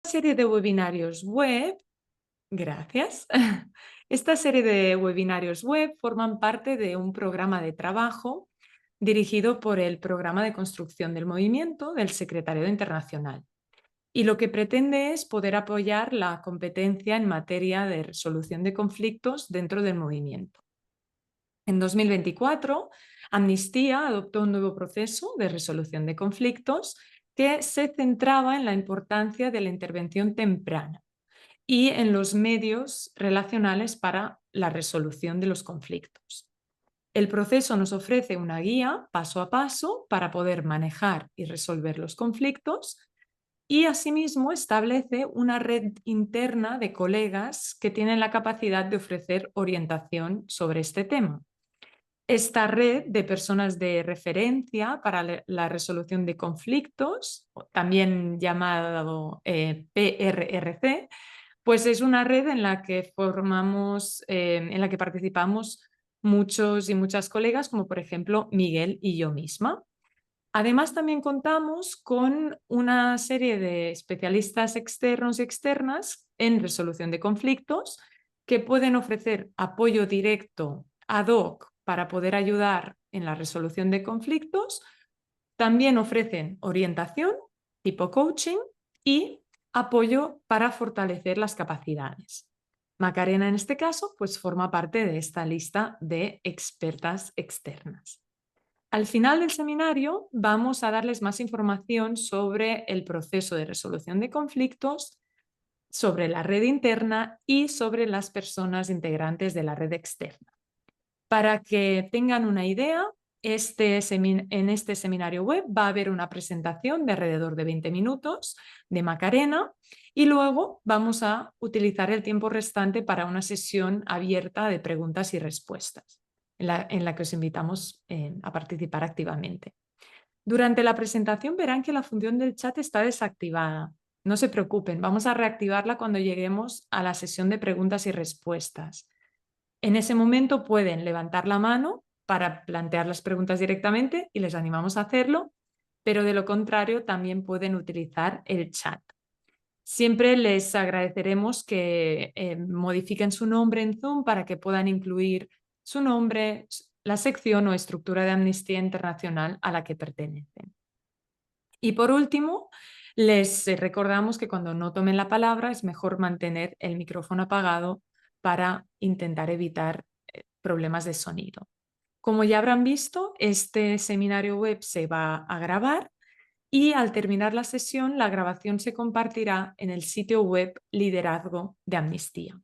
Serie de webinarios web, gracias. Esta serie de webinarios web forman parte de un programa de trabajo dirigido por el Programa de Construcción del Movimiento del Secretariado Internacional. Y lo que pretende es poder apoyar la competencia en materia de resolución de conflictos dentro del movimiento. En 2024, Amnistía adoptó un nuevo proceso de resolución de conflictos que se centraba en la importancia de la intervención temprana y en los medios relacionales para la resolución de los conflictos. El proceso nos ofrece una guía paso a paso para poder manejar y resolver los conflictos y asimismo establece una red interna de colegas que tienen la capacidad de ofrecer orientación sobre este tema. Esta red de personas de referencia para la resolución de conflictos, también llamado PRRC, pues es una red en la que en la que participamos muchos y muchas colegas, como por ejemplo Miguel y yo misma. Además, también contamos con una serie de especialistas externos y externas en resolución de conflictos que pueden ofrecer apoyo directo ad hoc para poder ayudar en la resolución de conflictos. También ofrecen orientación tipo coaching y apoyo para fortalecer las capacidades. Macarena, en este caso, pues forma parte de esta lista de expertas externas. Al final del seminario vamos a darles más información sobre el proceso de resolución de conflictos, sobre la red interna y sobre las personas integrantes de la red externa. Para que tengan una idea, en este seminario web va a haber una presentación de alrededor de 20 minutos de Macarena y luego vamos a utilizar el tiempo restante para una sesión abierta de preguntas y respuestas, en la que os invitamos a participar activamente. Durante la presentación verán que la función del chat está desactivada. No se preocupen, vamos a reactivarla cuando lleguemos a la sesión de preguntas y respuestas. En ese momento pueden levantar la mano para plantear las preguntas directamente y les animamos a hacerlo, pero de lo contrario también pueden utilizar el chat. Siempre les agradeceremos que modifiquen su nombre en Zoom para que puedan incluir su nombre, la sección o estructura de Amnistía Internacional a la que pertenecen. Y por último, les recordamos que cuando no tomen la palabra es mejor mantener el micrófono apagado para intentar evitar problemas de sonido. Como ya habrán visto, este seminario web se va a grabar y al terminar la sesión, la grabación se compartirá en el sitio web Liderazgo de Amnistía.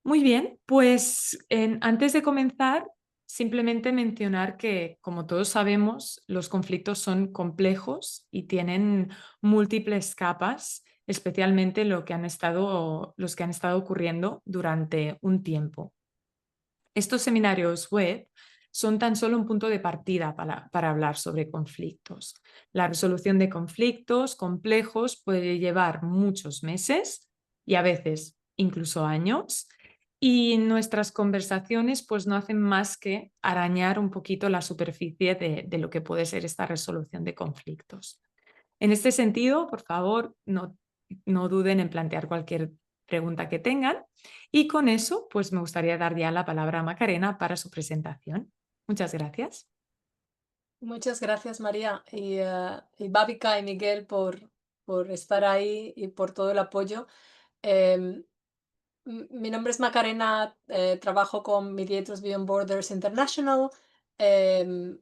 Muy bien, pues antes de comenzar, simplemente mencionar que, como todos sabemos, los conflictos son complejos y tienen múltiples capas, especialmente los que han estado ocurriendo durante un tiempo. Estos seminarios web son tan solo un punto de partida para hablar sobre conflictos. La resolución de conflictos complejos puede llevar muchos meses y a veces incluso años, y nuestras conversaciones pues no hacen más que arañar un poquito la superficie de lo que puede ser esta resolución de conflictos. En este sentido, por favor, no duden en plantear cualquier pregunta que tengan. Y con eso, pues me gustaría dar ya la palabra a Macarena para su presentación. Muchas gracias. Muchas gracias, María, y Bábica y Miguel por estar ahí y por todo el apoyo. Em, Mi nombre es Macarena, trabajo con Mediators Beyond Borders International em,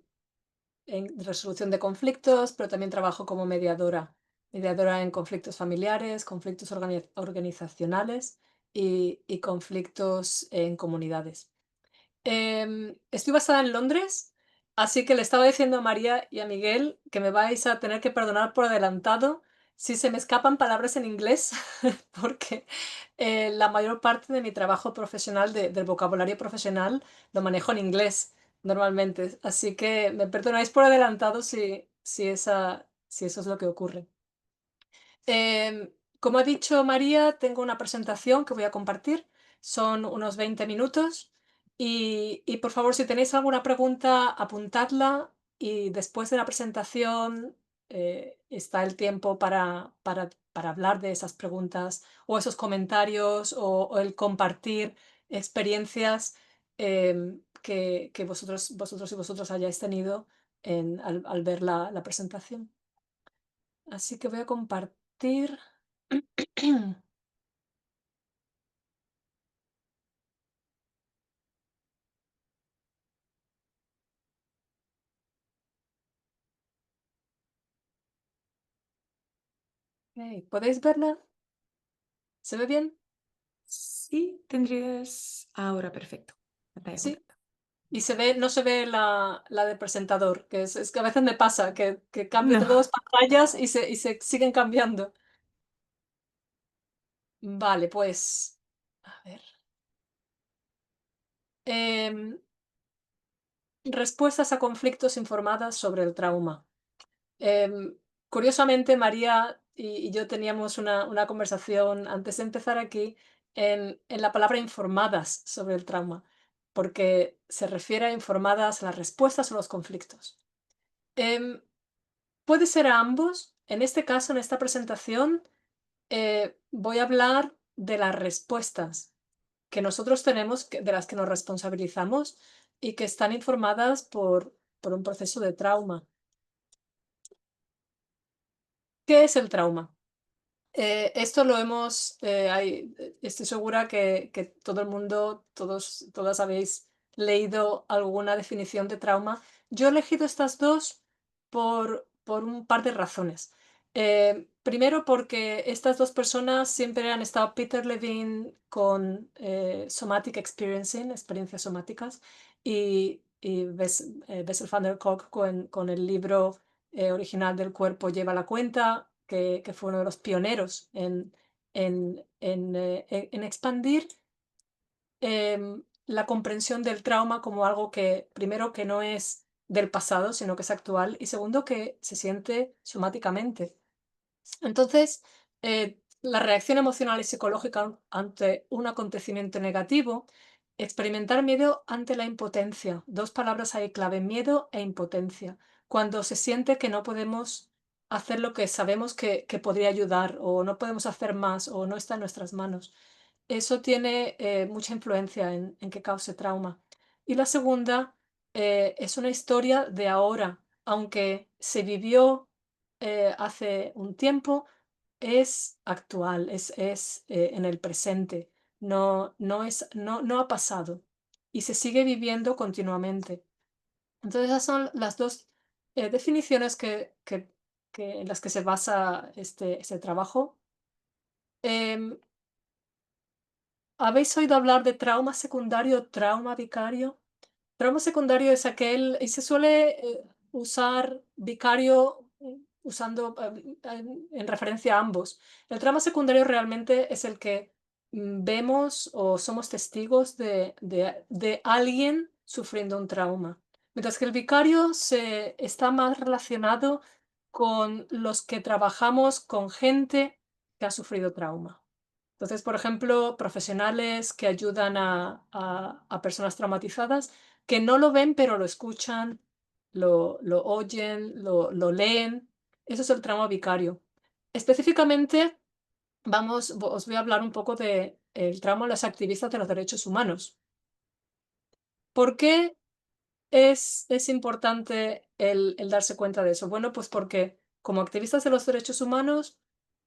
en resolución de conflictos, pero también trabajo como mediadora en conflictos familiares, conflictos organizacionales y conflictos en comunidades. Estoy basada en Londres, así que le estaba diciendo a María y a Miguel que me vais a tener que perdonar por adelantado si se me escapan palabras en inglés, porque la mayor parte de mi trabajo profesional, del vocabulario profesional, lo manejo en inglés normalmente. Así que me perdonáis por adelantado si eso es lo que ocurre. Como ha dicho María, tengo una presentación que voy a compartir. Son unos 20 minutos. Y por favor, si tenéis alguna pregunta, apuntadla y después de la presentación está el tiempo para hablar de esas preguntas o esos comentarios o el compartir experiencias que vosotros y vosotros hayáis tenido al ver la presentación. Así que voy a compartir. Ok, ¿podéis verla? ¿Se ve bien? Sí, tendrías ahora perfecto. Pantalla Sí. completa. Y no se ve la de presentador, que es que a veces me pasa que cambio No, de 2 pantallas y se siguen cambiando. Vale, pues, a ver. Em, Respuestas a conflictos informadas sobre el trauma. Em, Curiosamente, María y yo teníamos una conversación antes de empezar aquí en la palabra informadas sobre el trauma, porque se refiere a informadas a las respuestas a los conflictos. Em, Puede ser a ambos. En este caso, en esta presentación, voy a hablar de las respuestas que nosotros tenemos, de las que nos responsabilizamos y que están informadas por un proceso de trauma. ¿Qué es el trauma? Esto lo estoy segura que todo el mundo, todas habéis leído alguna definición de trauma. Yo he elegido estas dos por un par de razones. Primero, porque estas dos personas siempre han estado, Peter Levine con Somatic Experiencing, experiencias somáticas, y Bessel van der Kolk con el libro original del cuerpo lleva la cuenta, que fue uno de los pioneros en expandir la comprensión del trauma como algo que, primero, que no es del pasado, sino que es actual, y segundo, que se siente somáticamente. Entonces, la reacción emocional y psicológica ante un acontecimiento negativo, experimentar miedo ante la impotencia. Dos palabras ahí clave, miedo e impotencia. Cuando se siente que no podemos hacer lo que sabemos que podría ayudar, o no podemos hacer más, o no está en nuestras manos. Eso tiene mucha influencia en que cause trauma. Y la segunda es una historia de ahora, aunque se vivió hace un tiempo, es actual, es en el presente, no ha pasado y se sigue viviendo continuamente. Entonces, esas son las dos definiciones en las que se basa este trabajo. Em, ¿Habéis oído hablar de trauma secundario, trauma vicario? Trauma secundario es aquel, y se suele usar vicario usando en referencia a ambos. El trauma secundario realmente es el que vemos o somos testigos de alguien sufriendo un trauma. Mientras que el vicario está más relacionado con los que trabajamos con gente que ha sufrido trauma. Entonces, por ejemplo, profesionales que ayudan a personas traumatizadas que no lo ven, pero lo escuchan, lo oyen, lo leen. Eso es el trauma vicario. Específicamente, os voy a hablar un poco del trauma de los activistas de los derechos humanos. ¿Por qué es importante el darse cuenta de eso? Bueno, pues porque como activistas de los derechos humanos,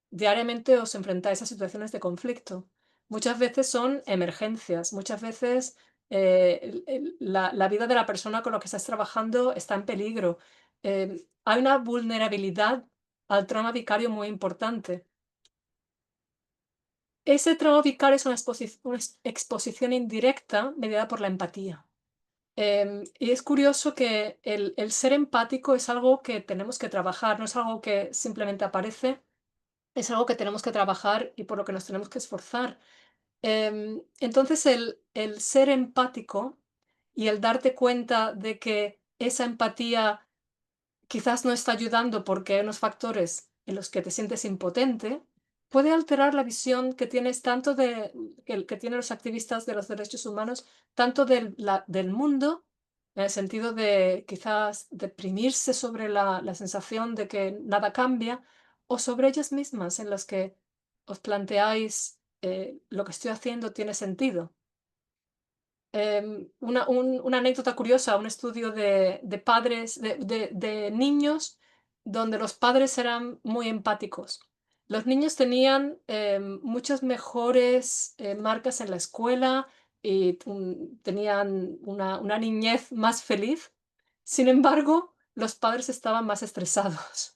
diariamente os enfrentáis a situaciones de conflicto. Muchas veces son emergencias, muchas veces la vida de la persona con la que estás trabajando está en peligro. Hay una vulnerabilidad al trauma vicario muy importante. Ese trauma vicario es una exposición indirecta mediada por la empatía. Y es curioso que el ser empático es algo que tenemos que trabajar, no es algo que simplemente aparece, es algo que tenemos que trabajar y por lo que nos tenemos que esforzar. Entonces, el ser empático y el darte cuenta de que esa empatía quizás no está ayudando porque hay unos factores en los que te sientes impotente, puede alterar la visión que tienes tanto que tienen los activistas de los derechos humanos, tanto del mundo en el sentido de quizás deprimirse sobre la sensación de que nada cambia, o sobre ellas mismas en las que os planteáis, lo que estoy haciendo tiene sentido. Una anécdota curiosa, un estudio de padres, de niños, donde los padres eran muy empáticos. Los niños tenían muchas mejores marcas en la escuela y tenían una niñez más feliz. Sin embargo, los padres estaban más estresados.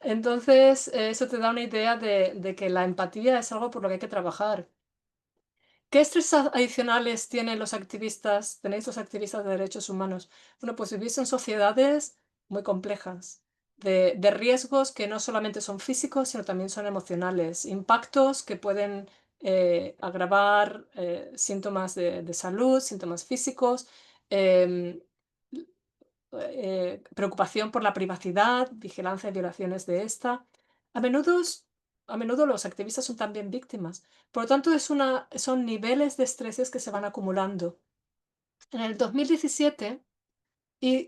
Entonces, eso te da una idea de que la empatía es algo por lo que hay que trabajar. ¿Qué estrés adicionales tienen los activistas, tenéis los activistas de derechos humanos? Bueno, pues vivís en sociedades muy complejas, de riesgos que no solamente son físicos, sino también son emocionales, impactos que pueden agravar síntomas de salud, síntomas físicos, em, preocupación por la privacidad, vigilancia y violaciones de esta. A menudo, a menudo los activistas son también víctimas. Por lo tanto, son niveles de estreses que se van acumulando. En el 2017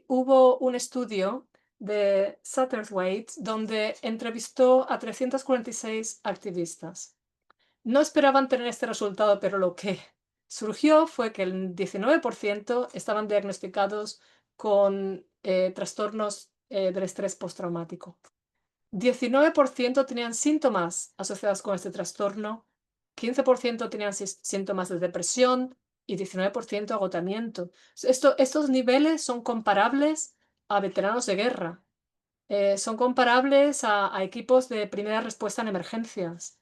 hubo un estudio de Satterthwaite donde entrevistó a 346 activistas. No esperaban tener este resultado, pero lo que surgió fue que el 19% estaban diagnosticados con trastornos del estrés postraumático. 19% tenían síntomas asociados con este trastorno, 15% tenían síntomas de depresión y 19% agotamiento. Estos niveles son comparables a veteranos de guerra, son comparables a equipos de primera respuesta en emergencias.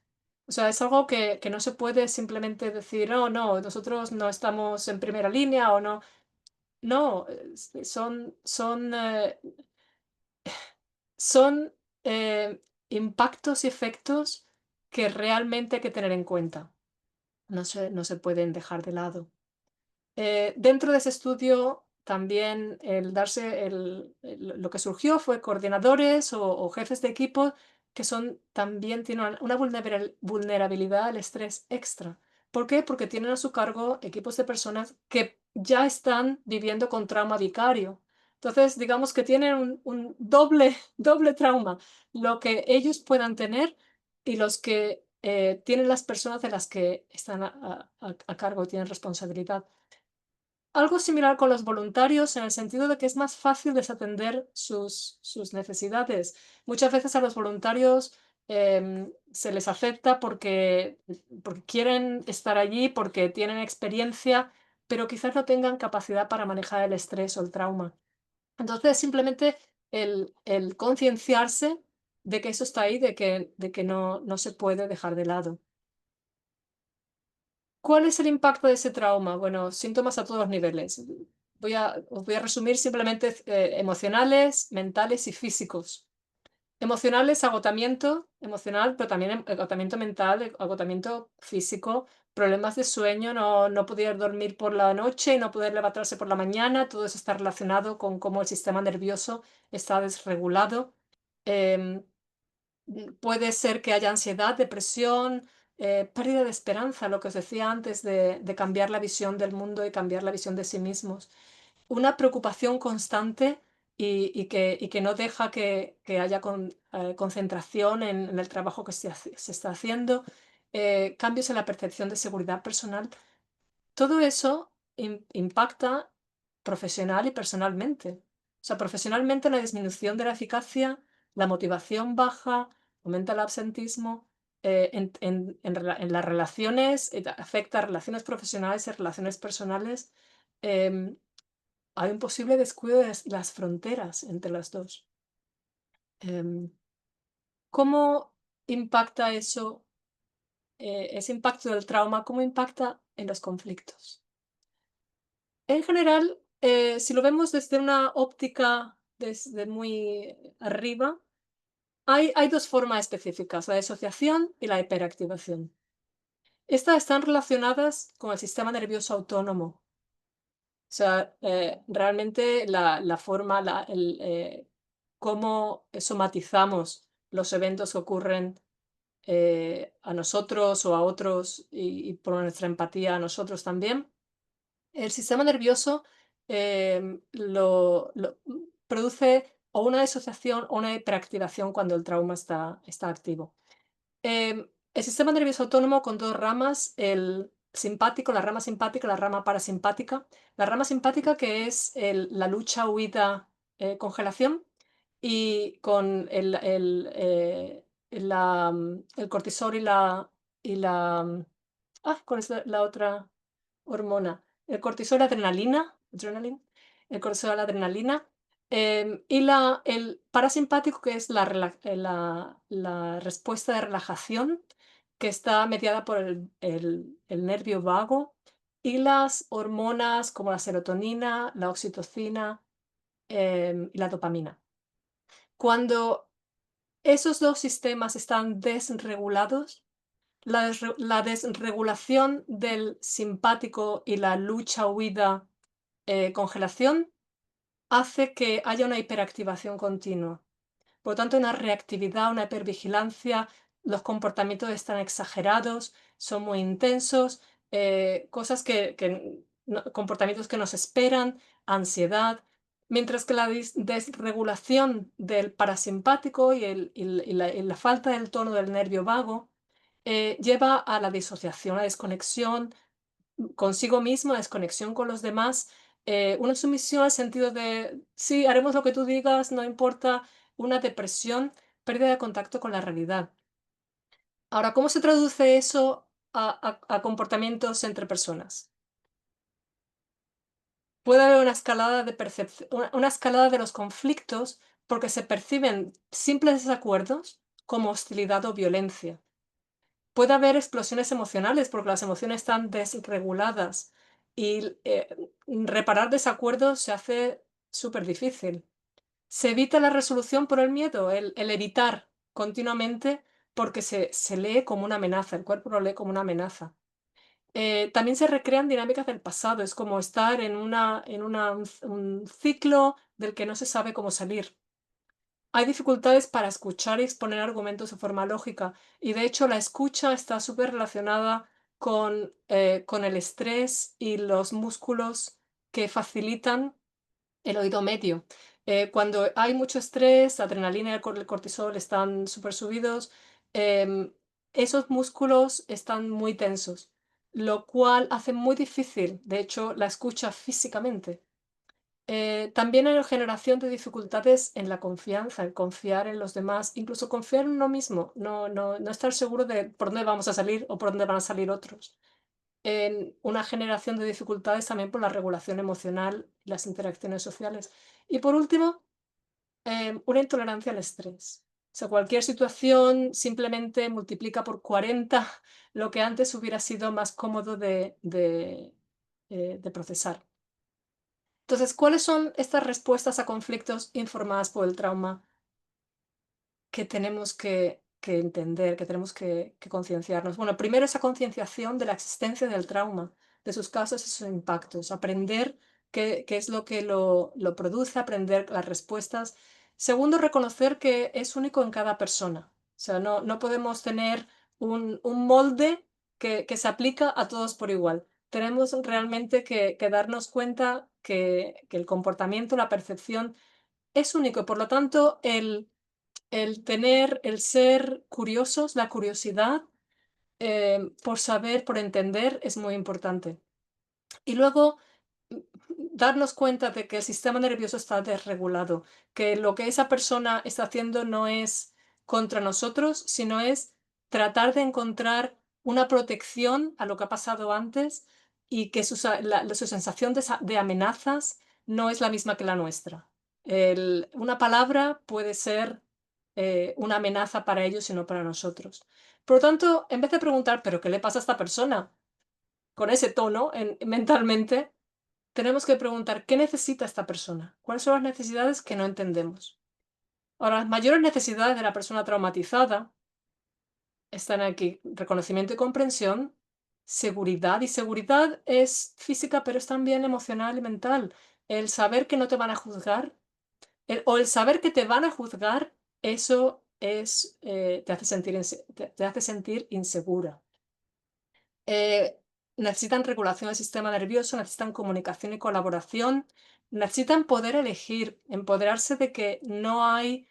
O sea, es algo que no se puede simplemente decir, oh, no, nosotros no estamos en primera línea o no. No, son impactos y efectos que realmente hay que tener en cuenta. No se pueden dejar de lado. Dentro de ese estudio, también lo que surgió fue coordinadores o jefes de equipo que también tienen una vulnerabilidad al estrés extra. ¿Por qué? Porque tienen a su cargo equipos de personas que ya están viviendo con trauma vicario. Entonces, digamos que tienen un doble, doble trauma, lo que ellos puedan tener y los que tienen las personas de las que están a cargo y tienen responsabilidad. Algo similar con los voluntarios en el sentido de que es más fácil desatender sus necesidades. Muchas veces a los voluntarios se les acepta porque quieren estar allí, porque tienen experiencia, pero quizás no tengan capacidad para manejar el estrés o el trauma. Entonces, simplemente el concienciarse de que eso está ahí, de que no se puede dejar de lado. ¿Cuál es el impacto de ese trauma? Bueno, síntomas a todos los niveles. Os voy a resumir simplemente emocionales, mentales y físicos. Emocionales, agotamiento emocional, pero también agotamiento mental, agotamiento físico, problemas de sueño, no poder dormir por la noche y no poder levantarse por la mañana. Todo eso está relacionado con cómo el sistema nervioso está desregulado. Em, Puede ser que haya ansiedad, depresión, pérdida de esperanza, lo que os decía antes de cambiar la visión del mundo y cambiar la visión de sí mismos. Una preocupación constante y que no deja que haya concentración en el trabajo que se está haciendo, cambios en la percepción de seguridad personal. Todo eso impacta profesional y personalmente. O sea, profesionalmente la disminución de la eficacia, la motivación baja, aumenta el absentismo, en las relaciones, afecta a relaciones profesionales y relaciones personales. em, Hay un posible descuido de las fronteras entre las dos. Em, ¿Cómo impacta eso, ese impacto del trauma, cómo impacta en los conflictos? En general, si lo vemos desde una óptica desde muy arriba, hay dos formas específicas, la disociación y la hiperactivación. Estas están relacionadas con el sistema nervioso autónomo. O sea, realmente la forma, cómo somatizamos los eventos que ocurren a nosotros o a otros y por nuestra empatía a nosotros también. El sistema nervioso produce o una disociación o una hiperactivación cuando el trauma está activo. El sistema nervioso autónomo con 2 ramas, el simpático, la rama simpática y la rama parasimpática. La rama simpática, que es la lucha, huida, congelación, y con el cortisol ¿cuál es la otra hormona? El cortisol, adrenalina, el cortisol, la adrenalina, y el parasimpático, que es la respuesta de relajación, que está mediada por el nervio vago, y las hormonas como la serotonina, la oxitocina, y la dopamina. Cuando esos 2 sistemas están desregulados, la desregulación del simpático y la lucha, huida, congelación, hace que haya una hiperactivación continua. Por lo tanto, una reactividad, una hipervigilancia, los comportamientos están exagerados, son muy intensos, cosas comportamientos que nos esperan, ansiedad, mientras que la desregulación del parasimpático y la falta del tono del nervio vago lleva a la disociación, a la desconexión consigo mismo, la desconexión con los demás, una sumisión al sentido de, sí, haremos lo que tú digas, no importa, una depresión, pérdida de contacto con la realidad. Ahora, ¿cómo se traduce eso a comportamientos entre personas? Puede haber una escalada de una escalada de los conflictos porque se perciben simples desacuerdos como hostilidad o violencia. Puede haber explosiones emocionales porque las emociones están desreguladas y reparar desacuerdos se hace súper difícil. Se evita la resolución por el miedo, el evitar continuamente porque se lee como una amenaza, el cuerpo lo lee como una amenaza. También se recrean dinámicas del pasado, es como estar un ciclo del que no se sabe cómo salir. Hay dificultades para escuchar y exponer argumentos de forma lógica, y de hecho la escucha está súper relacionada con el estrés y los músculos que facilitan el oído medio. Cuando hay mucho estrés, adrenalina y el cortisol están súper subidos, em, esos músculos están muy tensos, lo cual hace muy difícil, de hecho, la escucha físicamente. También hay generación de dificultades en la confianza, en confiar en los demás, incluso confiar en uno mismo, no estar seguro de por dónde vamos a salir o por dónde van a salir otros. En una generación de dificultades también por la regulación emocional y las interacciones sociales. Y por último, una intolerancia al estrés. O sea, cualquier situación simplemente multiplica por 40 lo que antes hubiera sido más cómodo de procesar. Entonces, ¿cuáles son estas respuestas a conflictos informadas por el trauma que tenemos que entender, que tenemos que concienciarnos? Bueno, primero esa concienciación de la existencia del trauma, de sus causas y sus impactos, aprender qué es lo que lo produce, aprender las respuestas. Segundo, reconocer que es único en cada persona. O sea, no podemos tener un molde que se aplica a todos por igual. Tenemos realmente que darnos cuenta que el comportamiento, la percepción es único. Por lo tanto, el ser curiosos, la curiosidad por saber, por entender, es muy importante. Y luego mm, darnos cuenta de que el sistema nervioso está desregulado, que lo que esa persona está haciendo no es contra nosotros, sino es tratar de encontrar una protección a lo que ha pasado antes y que su sensación de amenazas no es la misma que la nuestra. Una palabra puede ser una amenaza para ellos y no para nosotros. Por lo tanto, en vez de preguntar, ¿pero qué le pasa a esta persona? Con ese tono mentalmente, tenemos que preguntar, ¿qué necesita esta persona? ¿Cuáles son las necesidades que no entendemos? Ahora, las mayores necesidades de la persona traumatizada están aquí: reconocimiento y comprensión, seguridad. Y seguridad es física, pero es también emocional y mental. El saber que no te van a juzgar, o el saber que te van a juzgar, eso te hace sentir insegura. necesitan regulación del sistema nervioso, necesitan comunicación y colaboración, necesitan poder elegir, empoderarse de que no hay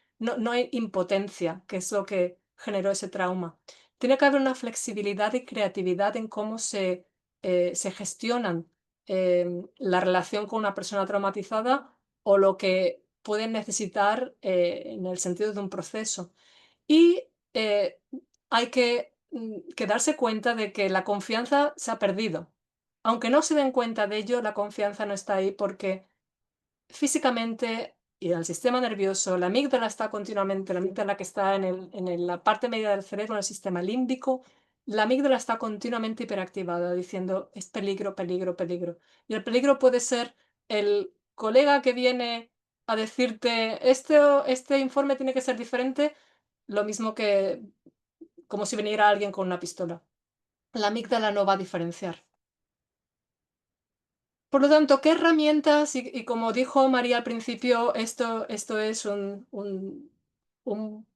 impotencia, que es lo que generó ese trauma. Tiene que haber una flexibilidad y creatividad en cómo se gestionan la relación con una persona traumatizada o lo que pueden necesitar en el sentido de un proceso. Y hay que darse cuenta de que la confianza se ha perdido. Aunque no se den cuenta de ello, la confianza no está ahí porque físicamente y el sistema nervioso, la amígdala que está la parte media del cerebro, en el sistema límbico, la amígdala está continuamente hiperactivada, diciendo es peligro, peligro, peligro. Y el peligro puede ser el colega que viene a decirte, este informe tiene que ser diferente, lo mismo que como si viniera alguien con una pistola. La amígdala no va a diferenciar. Por lo tanto, ¿qué herramientas? Y como dijo María al principio, esto es un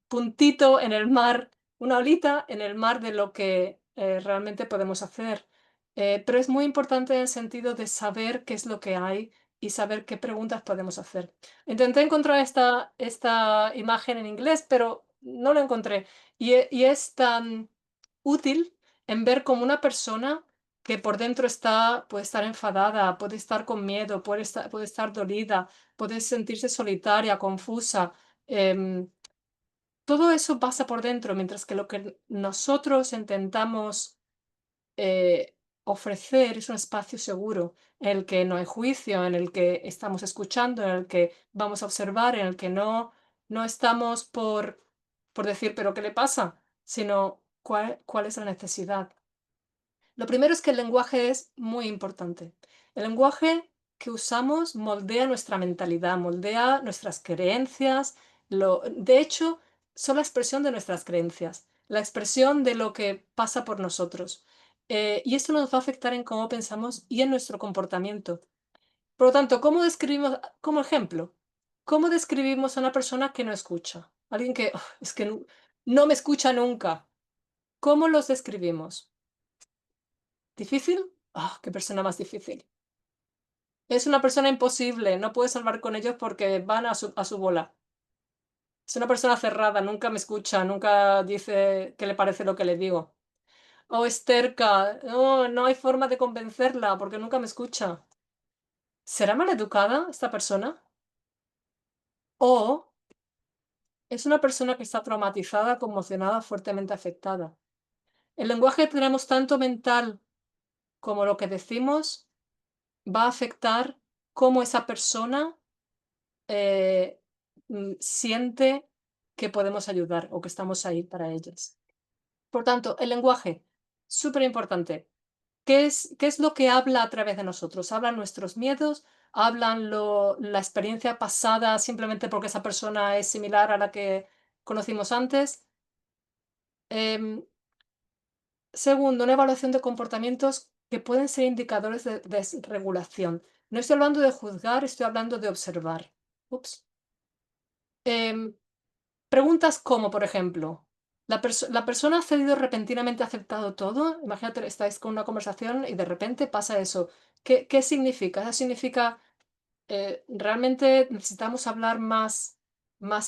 puntito en el mar, una olita en el mar de lo que realmente podemos hacer. Pero es muy importante en el sentido de saber qué es lo que hay y saber qué preguntas podemos hacer. Intenté encontrar esta imagen en inglés, pero no la encontré. Y es tan útil en ver cómo una persona que por dentro puede estar enfadada, puede estar con miedo, puede estar dolida, puede sentirse solitaria, confusa. em, Todo eso pasa por dentro, mientras que lo que nosotros intentamos ofrecer es un espacio seguro en el que no hay juicio, en el que estamos escuchando, en el que vamos a observar, en el que no estamos por decir, pero ¿qué le pasa? Sino cuál es la necesidad. Lo primero es que el lenguaje es muy importante. El lenguaje que usamos moldea nuestra mentalidad, moldea nuestras creencias. De hecho, son la expresión de nuestras creencias, la expresión de lo que pasa por nosotros. Y esto nos va a afectar en cómo pensamos y en nuestro comportamiento. Por lo tanto, ¿cómo describimos, como ejemplo, cómo describimos a una persona que no escucha? Alguien que es que no me escucha nunca. ¿Cómo los describimos? ¿Difícil? ¡Ah, qué persona más difícil! Es una persona imposible, no puedes hablar con ellos porque van a su bola. Es una persona cerrada, nunca me escucha, nunca dice qué le parece lo que le digo. O es terca, no hay forma de convencerla porque nunca me escucha. ¿Será maleducada esta persona? ¿O es una persona que está traumatizada, conmocionada, fuertemente afectada? El lenguaje que tenemos tanto mental como lo que decimos va a afectar cómo esa persona siente que podemos ayudar o que estamos ahí para ellas. Por tanto, el lenguaje, súper importante. ¿Qué es lo que habla a través de nosotros? ¿Hablan nuestros miedos? ¿Hablan la experiencia pasada simplemente porque esa persona es similar a la que conocimos antes? Em, Segundo, una evaluación de comportamientos que pueden ser indicadores de desregulación. No estoy hablando de juzgar, estoy hablando de observar. Ups. Em, Preguntas como, por ejemplo, ¿la persona ha cedido repentinamente, ha aceptado todo? Imagínate, estáis con una conversación y de repente pasa eso. ¿Qué significa? Eso significa, ¿realmente necesitamos hablar más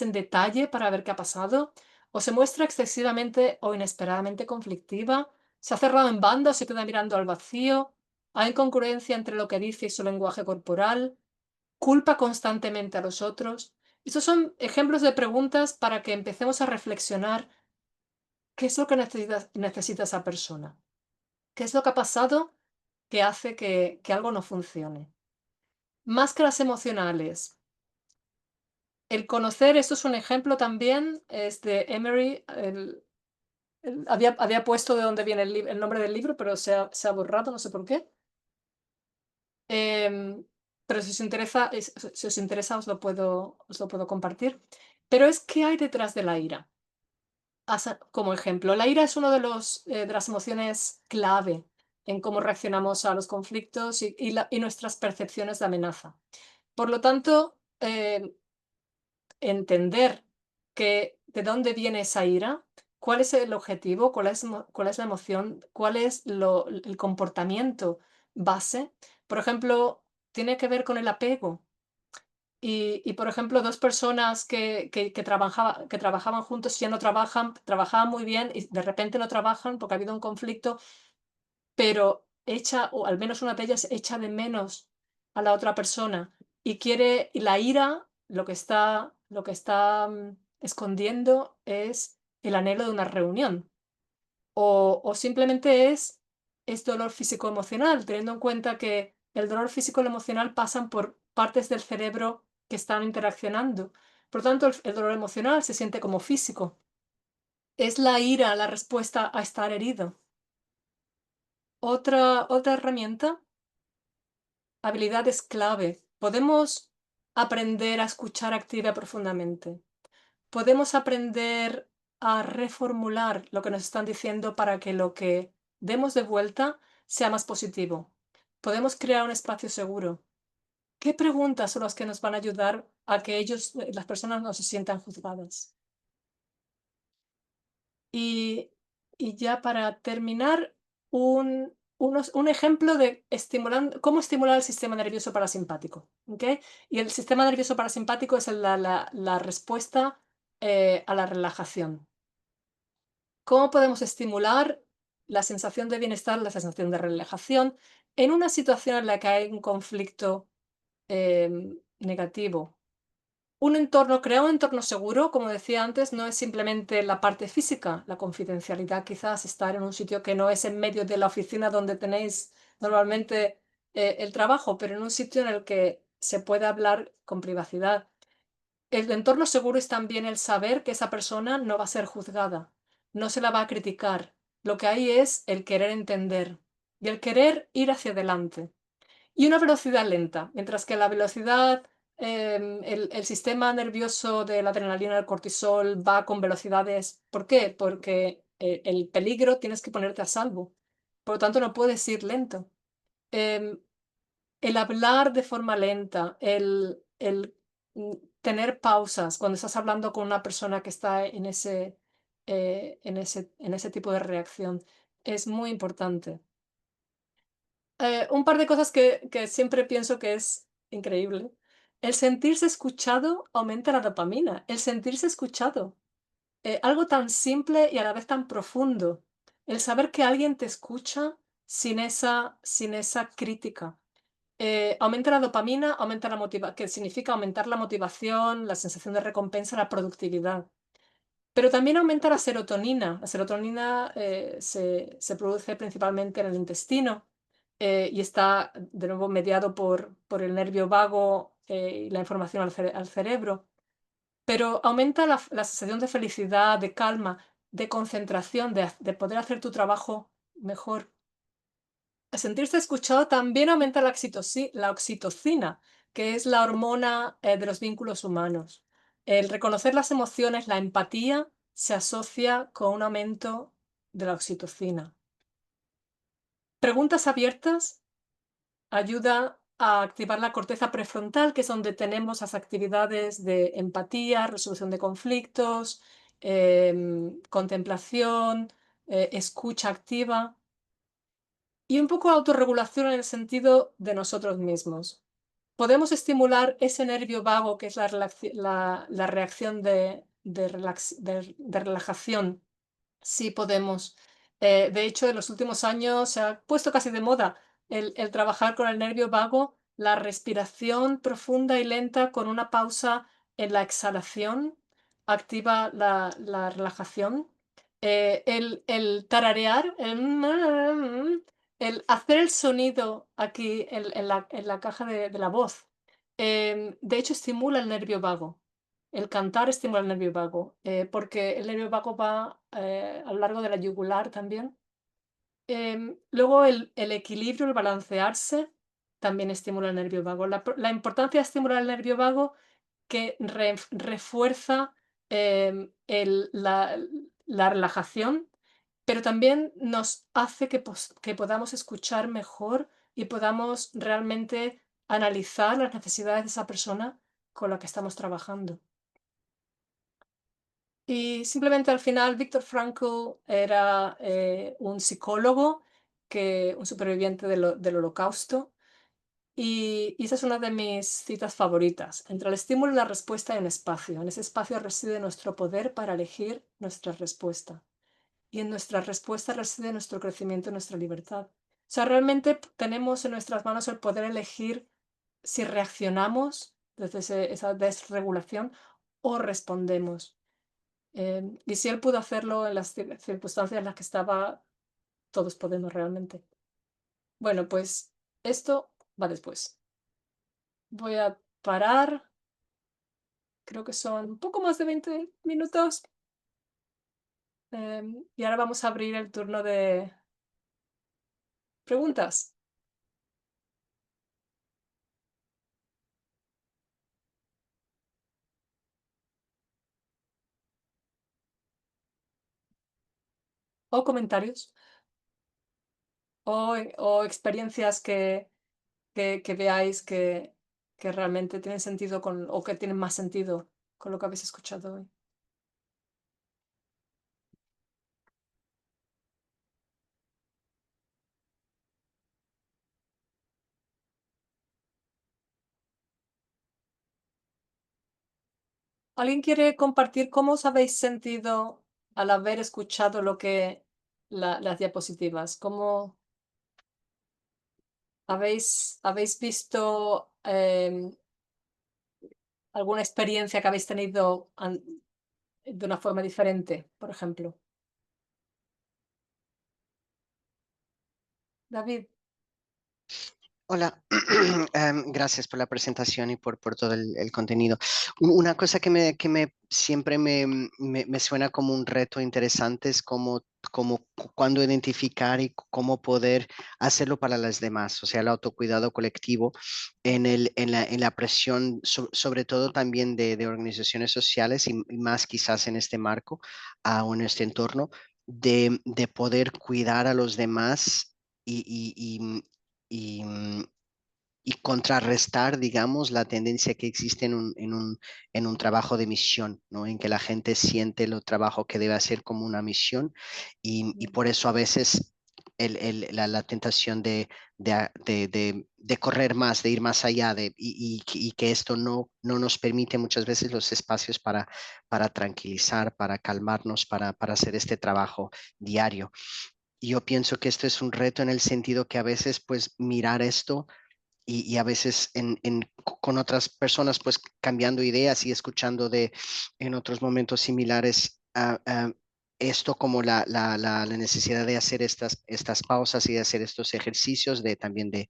en detalle para ver qué ha pasado? ¿O se muestra excesivamente o inesperadamente conflictiva? ¿Se ha cerrado en banda o se queda mirando al vacío? ¿Hay incongruencia entre lo que dice y su lenguaje corporal? ¿Culpa constantemente a los otros? Estos son ejemplos de preguntas para que empecemos a reflexionar qué es lo que necesita esa persona, qué es lo que ha pasado que hace que algo no funcione. Máscaras emocionales. El conocer, esto es un ejemplo también, es de Emery. Había puesto de dónde viene el nombre del libro, pero se ha borrado, no sé por qué. Em, pero si os interesa os lo puedo compartir. Pero es qué hay detrás de la ira. Como ejemplo, la ira es uno de las emociones clave en cómo reaccionamos a los conflictos y nuestras percepciones de amenaza. Por lo tanto, entender de dónde viene esa ira cuál es el objetivo, cuál es la emoción, cuál es el comportamiento base. Por ejemplo, tiene que ver con el apego. Por ejemplo, dos personas que trabajaban juntos y ya no trabajan, trabajaban muy bien y de repente no trabajan porque ha habido un conflicto, pero echa, o al menos una de ellas echa de menos a la otra persona y la ira lo que está escondiendo es el anhelo de una reunión. O simplemente es dolor físico-emocional, teniendo en cuenta que el dolor físico y el emocional pasan por partes del cerebro que están interaccionando. Por lo tanto, el dolor emocional se siente como físico. Es la ira la respuesta a estar herido. Otra herramienta, habilidades clave. Podemos aprender a escuchar activa y profundamente. Podemos aprender a reformular lo que nos están diciendo para que lo que demos de vuelta sea más positivo. Podemos crear un espacio seguro. ¿Qué preguntas son las que nos van a ayudar a que las personas no se sientan juzgadas? Y, y ya para terminar, un ejemplo de cómo estimular el sistema nervioso parasimpático. ¿Ok? Y el sistema nervioso parasimpático es la respuesta a la relajación. ¿Cómo podemos estimular la sensación de bienestar, la sensación de relajación en una situación en la que hay un conflicto negativo? Crear un entorno seguro, como decía antes, no es simplemente la parte física, la confidencialidad, quizás estar en un sitio que no es en medio de la oficina donde tenéis normalmente el trabajo, pero en un sitio en el que se puede hablar con privacidad. El entorno seguro es también el saber que esa persona no va a ser juzgada, no se la va a criticar. Lo que hay es el querer entender y el querer ir hacia adelante. Y una velocidad lenta, mientras que la velocidad, el sistema nervioso de la adrenalina, el cortisol, va con velocidades. ¿Por qué? Porque el peligro tienes que ponerte a salvo. Por lo tanto, no puedes ir lento. Em, el hablar de forma lenta, tener pausas cuando estás hablando con una persona que está en ese tipo de reacción es muy importante. Un par de cosas que siempre pienso que es increíble. El sentirse escuchado aumenta la dopamina. El sentirse escuchado. Algo tan simple y a la vez tan profundo. El saber que alguien te escucha sin esa crítica. Aumenta la dopamina, que significa aumentar la motivación, la sensación de recompensa, la productividad. Pero también aumenta la serotonina. La serotonina se produce principalmente en el intestino y está de nuevo mediado por el nervio vago y la información al cerebro. Pero aumenta la sensación de felicidad, de calma, de concentración, de poder hacer tu trabajo mejor. Sentirse escuchado también aumenta la oxitocina, que es la hormona de los vínculos humanos. El reconocer las emociones, la empatía, se asocia con un aumento de la oxitocina. Preguntas abiertas ayuda a activar la corteza prefrontal, que es donde tenemos las actividades de empatía, resolución de conflictos, contemplación, escucha activa. Y un poco autorregulación en el sentido de nosotros mismos. Podemos estimular ese nervio vago que es la reacción de relajación. Sí podemos. De hecho, en los últimos años se ha puesto casi de moda el trabajar con el nervio vago, la respiración profunda y lenta con una pausa en la exhalación activa la relajación. El tararear, el hacer el sonido aquí en la caja de la voz, de hecho estimula el nervio vago. El cantar estimula el nervio vago, porque el nervio vago va a lo largo de la yugular también. Luego el equilibrio, el balancearse, también estimula el nervio vago. La importancia de estimular el nervio vago que refuerza la relajación, pero también nos hace que podamos escuchar mejor y podamos realmente analizar las necesidades de esa persona con la que estamos trabajando. Y simplemente al final Viktor Frankl era un psicólogo, un superviviente del Holocausto, y esa es una de mis citas favoritas. Entre el estímulo y la respuesta hay un espacio. En ese espacio reside nuestro poder para elegir nuestra respuesta. Y en nuestra respuesta reside nuestro crecimiento y nuestra libertad. O sea, realmente tenemos en nuestras manos el poder elegir si reaccionamos desde esa desregulación o respondemos. Y si él pudo hacerlo en las circunstancias en las que estaba, todos podemos realmente. Bueno, pues esto va después. Voy a parar. Creo que son un poco más de 20 minutos. Y ahora vamos a abrir el turno de preguntas o comentarios o experiencias que veáis que realmente tienen sentido o que tienen más sentido con lo que habéis escuchado hoy. ¿Alguien quiere compartir cómo os habéis sentido al haber escuchado las diapositivas? ¿Cómo habéis visto alguna experiencia que habéis tenido de una forma diferente, por ejemplo? David. Hola, gracias por la presentación y por todo el contenido. Una cosa que siempre me suena como un reto interesante es cómo cuándo identificar y cómo poder hacerlo para las demás, o sea, el autocuidado colectivo en la presión, sobre todo también de organizaciones sociales y más quizás en este marco o en este entorno, de poder cuidar a los demás y, y contrarrestar, digamos, la tendencia que existe en un trabajo de misión, ¿no? En que la gente siente el trabajo que debe hacer como una misión y por eso a veces la tentación de correr más, de ir más allá y que esto no nos permite muchas veces los espacios para tranquilizar, para calmarnos, para hacer este trabajo diario. Y yo pienso que esto es un reto en el sentido que a veces pues mirar esto y a veces con otras personas, pues cambiando ideas y escuchando en otros momentos similares esto como la necesidad de hacer estas pausas y de hacer estos ejercicios, también de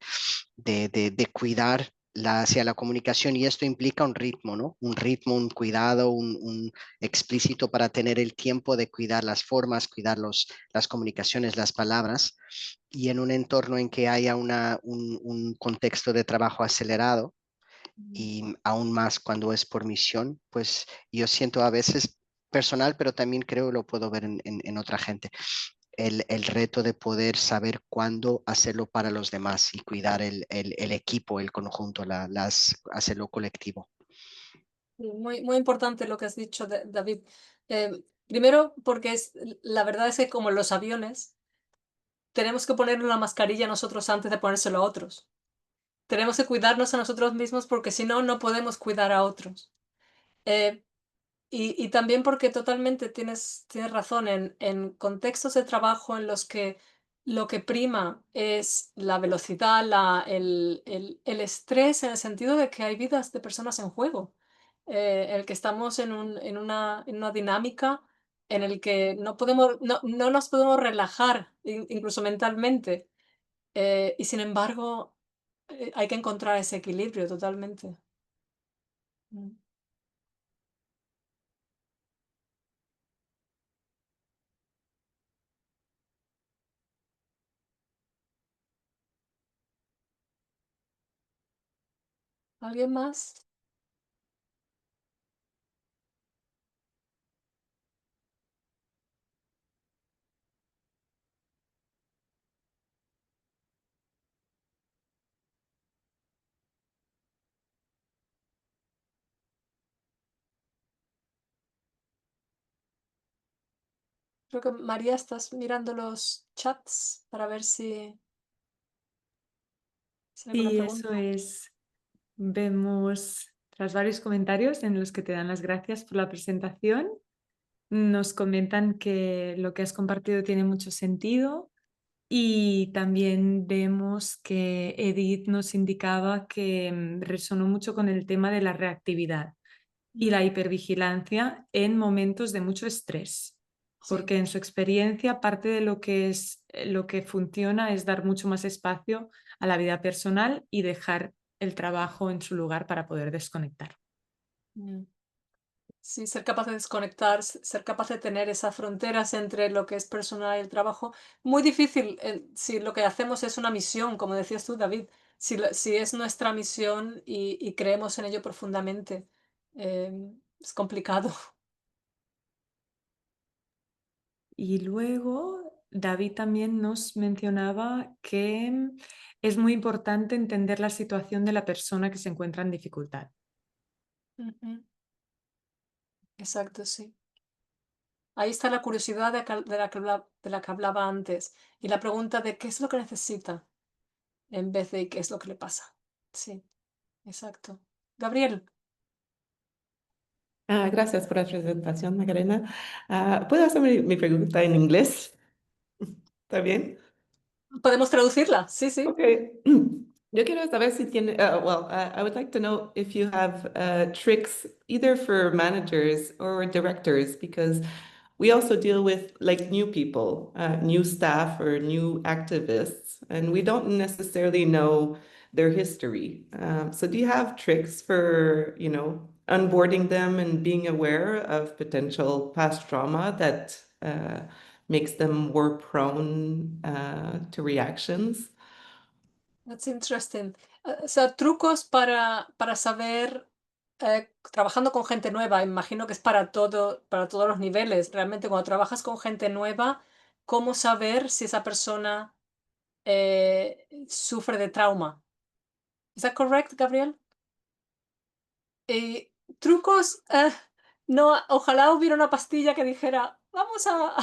cuidar hacia la comunicación y esto implica un ritmo, ¿no? Un ritmo, un cuidado, un explícito para tener el tiempo de cuidar las formas, cuidar las comunicaciones, las palabras y en un entorno en que haya un contexto de trabajo acelerado y aún más cuando es por misión, pues yo siento a veces personal, pero también creo lo puedo ver en otra gente, el reto de poder saber cuándo hacerlo para los demás y cuidar el equipo, el conjunto, hacerlo colectivo. Muy, muy importante lo que has dicho, David. Primero, porque la verdad es que como en los aviones, tenemos que ponernos la mascarilla nosotros antes de ponérselo a otros. Tenemos que cuidarnos a nosotros mismos porque si no, no podemos cuidar a otros. Eh, y también porque totalmente tienes razón, en contextos de trabajo en los que lo que prima es la velocidad, el estrés, en el sentido de que hay vidas de personas en juego, el que estamos en una dinámica en el que no nos podemos relajar, incluso mentalmente, y sin embargo hay que encontrar ese equilibrio totalmente. Mm. ¿Alguien más? Creo que María, estás mirando los chats para ver si hay alguna Sí, eso pregunta. es. Vemos tras varios comentarios en los que te dan las gracias por la presentación. Nos comentan que lo que has compartido tiene mucho sentido y también vemos que Edith nos indicaba que resonó mucho con el tema de la reactividad y la hipervigilancia en momentos de mucho estrés, Sí. porque en su experiencia parte de lo que funciona es dar mucho más espacio a la vida personal y dejar el trabajo en su lugar para poder desconectar. Mm. Sí, ser capaz de desconectar, ser capaz de tener esas fronteras entre lo que es personal y el trabajo. Muy difícil si lo que hacemos es una misión, como decías tú, David. Si es nuestra misión y creemos en ello profundamente, es complicado. Y luego David también nos mencionaba que es muy importante entender la situación de la persona que se encuentra en dificultad. Ujú. Exacto, sí. Ahí está la curiosidad de la que hablaba antes y la pregunta de qué es lo que necesita en vez de qué es lo que le pasa. Sí, exacto. Gabriel, Gracias por la presentación, Magdalena. ¿Puedo hacer mi pregunta en inglés? ¿Está bien? ¿podemos traducirla? Sí, sí. Okay. Yo quiero saber si tiene, I would like to know if you have tricks either for managers or directors, because we also deal with like new people, new staff or new activists, and we don't necessarily know their history. So do you have tricks for, onboarding them and being aware of potential past trauma that makes them more prone to reactions? That's interesting. O sea, trucos para saber, trabajando con gente nueva, imagino que es para todos los niveles. Realmente, cuando trabajas con gente nueva, ¿cómo saber si esa persona sufre de trauma? ¿Es that correct, Gabriel? Y trucos, no, ojalá hubiera una pastilla que dijera, vamos a,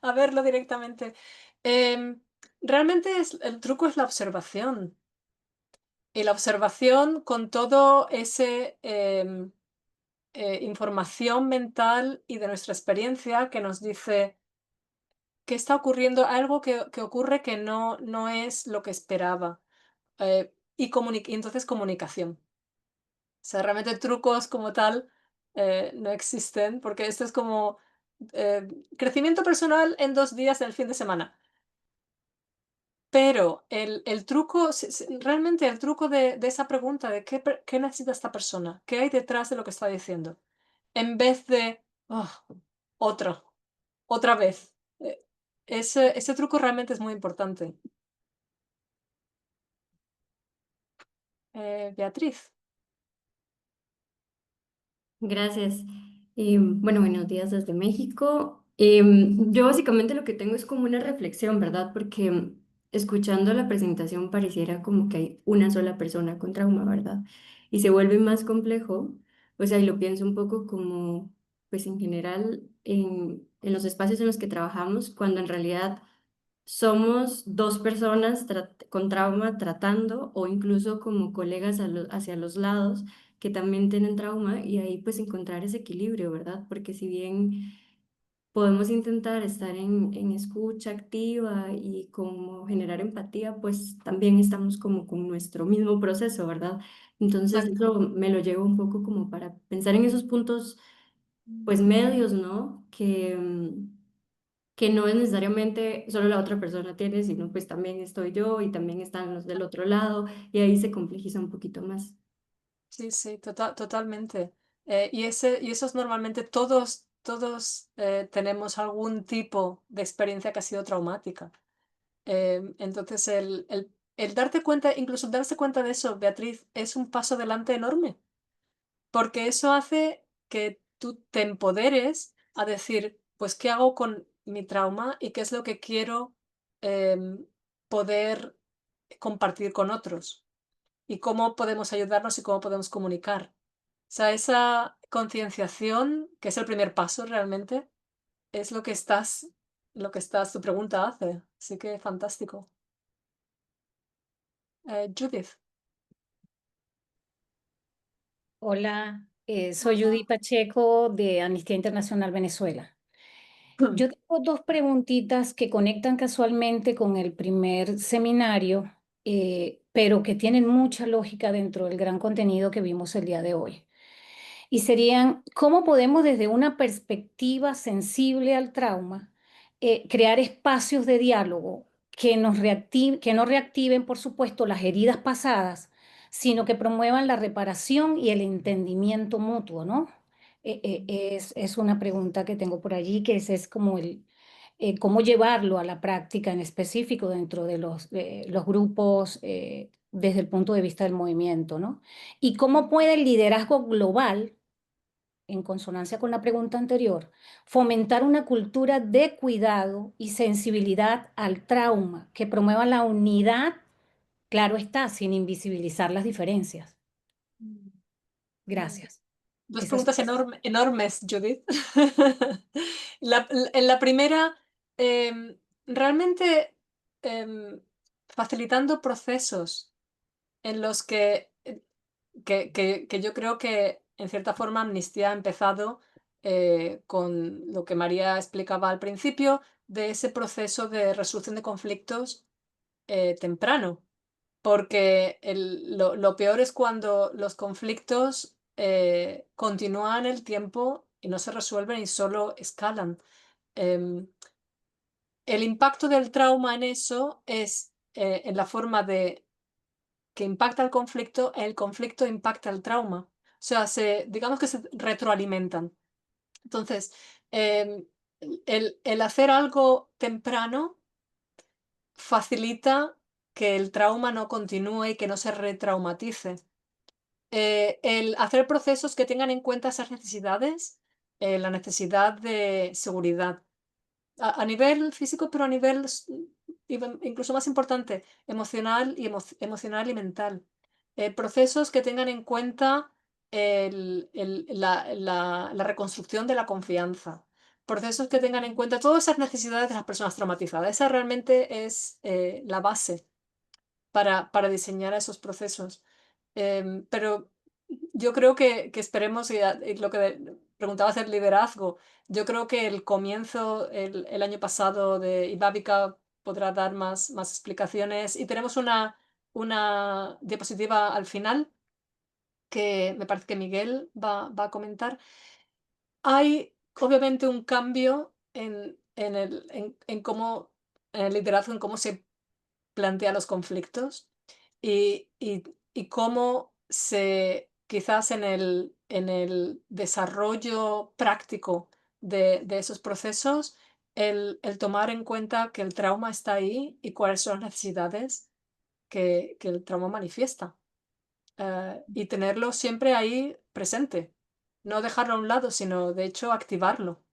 a verlo directamente. Em, realmente el truco es la observación. Y la observación con todo ese información mental y de nuestra experiencia que nos dice que está ocurriendo algo que ocurre que no es lo que esperaba. Y entonces comunicación. O sea, realmente trucos como tal no existen, porque esto es como crecimiento personal en 2 días del fin de semana. Pero el truco, realmente el truco de esa pregunta de qué necesita esta persona, qué hay detrás de lo que está diciendo, en vez de "Ah, otra, otra vez". Ese truco realmente es muy importante. Beatriz. Gracias. Bueno, buenos días desde México. Yo básicamente lo que tengo es como una reflexión, ¿verdad? Porque escuchando la presentación pareciera como que hay una sola persona con trauma, ¿verdad? Y se vuelve más complejo, o sea, y lo pienso un poco como, pues en general, en los espacios en los que trabajamos, cuando en realidad somos dos personas con trauma tratando o incluso como colegas hacia los lados que también tienen trauma y ahí pues encontrar ese equilibrio, ¿verdad? Porque si bien podemos intentar estar en escucha activa y como generar empatía, pues también estamos como con nuestro mismo proceso, ¿verdad? Entonces Exacto. eso me lo llevo un poco como para pensar en esos puntos pues medios, ¿no? Que no es necesariamente solo la otra persona tiene, sino pues también estoy yo y también están los del otro lado y ahí se complejiza un poquito más. Sí, sí, totalmente. Y esos normalmente todos tenemos algún tipo de experiencia que ha sido traumática. Entonces, el darte cuenta, incluso darse cuenta de eso, Beatriz, es un paso adelante enorme, porque eso hace que tú te empoderes a decir, pues, ¿qué hago con mi trauma y qué es lo que quiero em, poder compartir con otros? Y cómo podemos ayudarnos y cómo podemos comunicar. O sea, esa concienciación, que es el primer paso realmente, es lo que tu pregunta hace. Así que fantástico. Judith. Hola, soy Judy Pacheco de Amnistía Internacional Venezuela. Yo tengo dos preguntitas que conectan casualmente con el primer seminario, pero que tienen mucha lógica dentro del gran contenido que vimos el día de hoy. Y serían, ¿cómo podemos desde una perspectiva sensible al trauma crear espacios de diálogo que que no reactiven, por supuesto, las heridas pasadas, sino que promuevan la reparación y el entendimiento mutuo, ¿no? Es una pregunta que tengo por allí, que ese es como cómo llevarlo a la práctica en específico dentro de los grupos desde el punto de vista del movimiento, ¿no? Y cómo puede el liderazgo global, en consonancia con la pregunta anterior, fomentar una cultura de cuidado y sensibilidad al trauma que promueva la unidad, claro está, sin invisibilizar las diferencias. Gracias. Dos Esas preguntas enormes, Judith. En la primera, realmente facilitando procesos en los que yo creo que en cierta forma Amnistía ha empezado con lo que María explicaba al principio de ese proceso de resolución de conflictos temprano. Porque lo peor es cuando los conflictos continúan el tiempo y no se resuelven y solo escalan. Em, el impacto del trauma en eso es en la forma de que impacta el conflicto impacta el trauma. O sea, digamos que se retroalimentan. Entonces, el hacer algo temprano facilita que el trauma no continúe y que no se retraumatice. El hacer procesos que tengan en cuenta esas necesidades, la necesidad de seguridad, a nivel físico, pero a nivel incluso más importante, emocional y mental. Procesos que tengan en cuenta la reconstrucción de la confianza. Procesos que tengan en cuenta todas esas necesidades de las personas traumatizadas. Esa realmente es la base para diseñar esos procesos. Pero yo creo que esperemos, y lo que preguntabas del liderazgo, yo creo que el comienzo el año pasado de Ibábica podrá dar más explicaciones. Y tenemos una diapositiva al final que me parece que Miguel va a comentar. Hay obviamente un cambio en cómo, en el liderazgo, en cómo se plantea los conflictos y cómo quizás en el desarrollo práctico de esos procesos, el tomar en cuenta que el trauma está ahí y cuáles son las necesidades que el trauma manifiesta. Y tenerlo siempre ahí presente. No dejarlo a un lado, sino de hecho activarlo.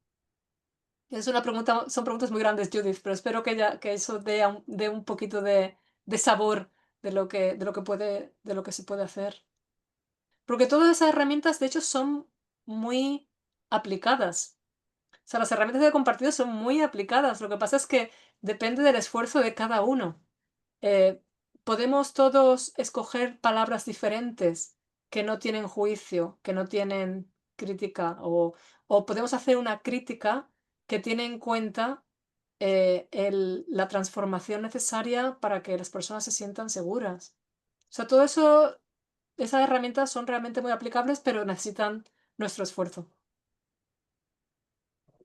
Son preguntas muy grandes, Judith, pero espero que eso dé un poquito de sabor de lo que se puede hacer. Porque todas esas herramientas, de hecho, son muy aplicadas. O sea, las herramientas de compartido son muy aplicadas. Lo que pasa es que depende del esfuerzo de cada uno. Eh, Podemos todos escoger palabras diferentes que no tienen juicio, que no tienen crítica, o podemos hacer una crítica que tiene en cuenta la transformación necesaria para que las personas se sientan seguras. O sea, todo eso, esas herramientas son realmente muy aplicables, pero necesitan nuestro esfuerzo.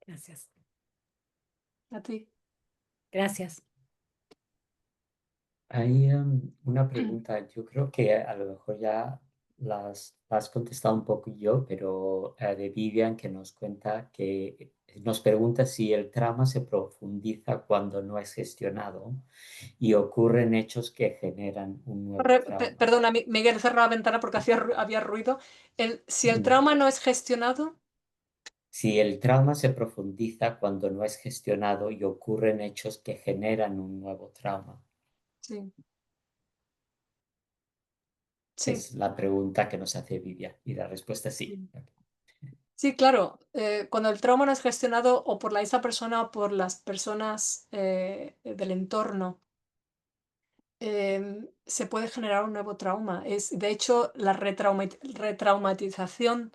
Gracias. A ti. Gracias. Hay una pregunta, yo creo que a lo mejor ya las has contestado un poco yo, pero de Vivian que nos cuenta que nos pregunta si el trauma se profundiza cuando no es gestionado y ocurren hechos que generan un nuevo trauma. Perdona, Miguel, cerra la ventana porque había ruido. Si el Mm. trauma no es gestionado, Si el trauma se profundiza cuando no es gestionado y ocurren hechos que generan un nuevo trauma. sí. Sí. Es la pregunta que nos hace Vivian y la respuesta es sí. Sí, claro. Cuando el trauma no es gestionado o por la misma persona o por las personas del entorno, se puede generar un nuevo trauma. De hecho, la retraumatización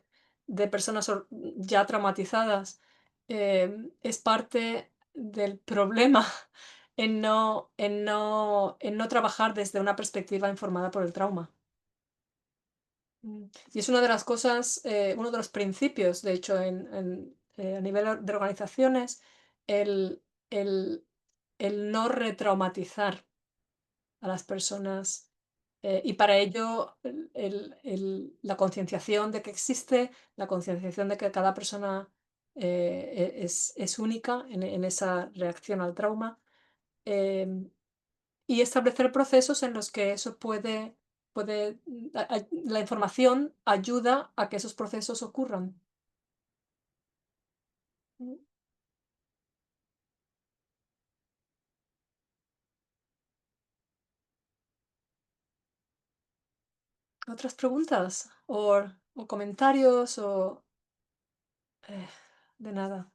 de personas ya traumatizadas es parte del problema en no trabajar desde una perspectiva informada por el trauma. Y es una de las cosas, uno de los principios, de hecho, a nivel de organizaciones, el, el, el no retraumatizar a las personas. Y para ello, la concienciación de que existe, la concienciación de que cada persona es única en esa reacción al trauma, em, y establecer procesos en los que eso la información ayuda a que esos procesos ocurran. Mm. ¿Otras preguntas? ¿O comentarios? Eh, de nada.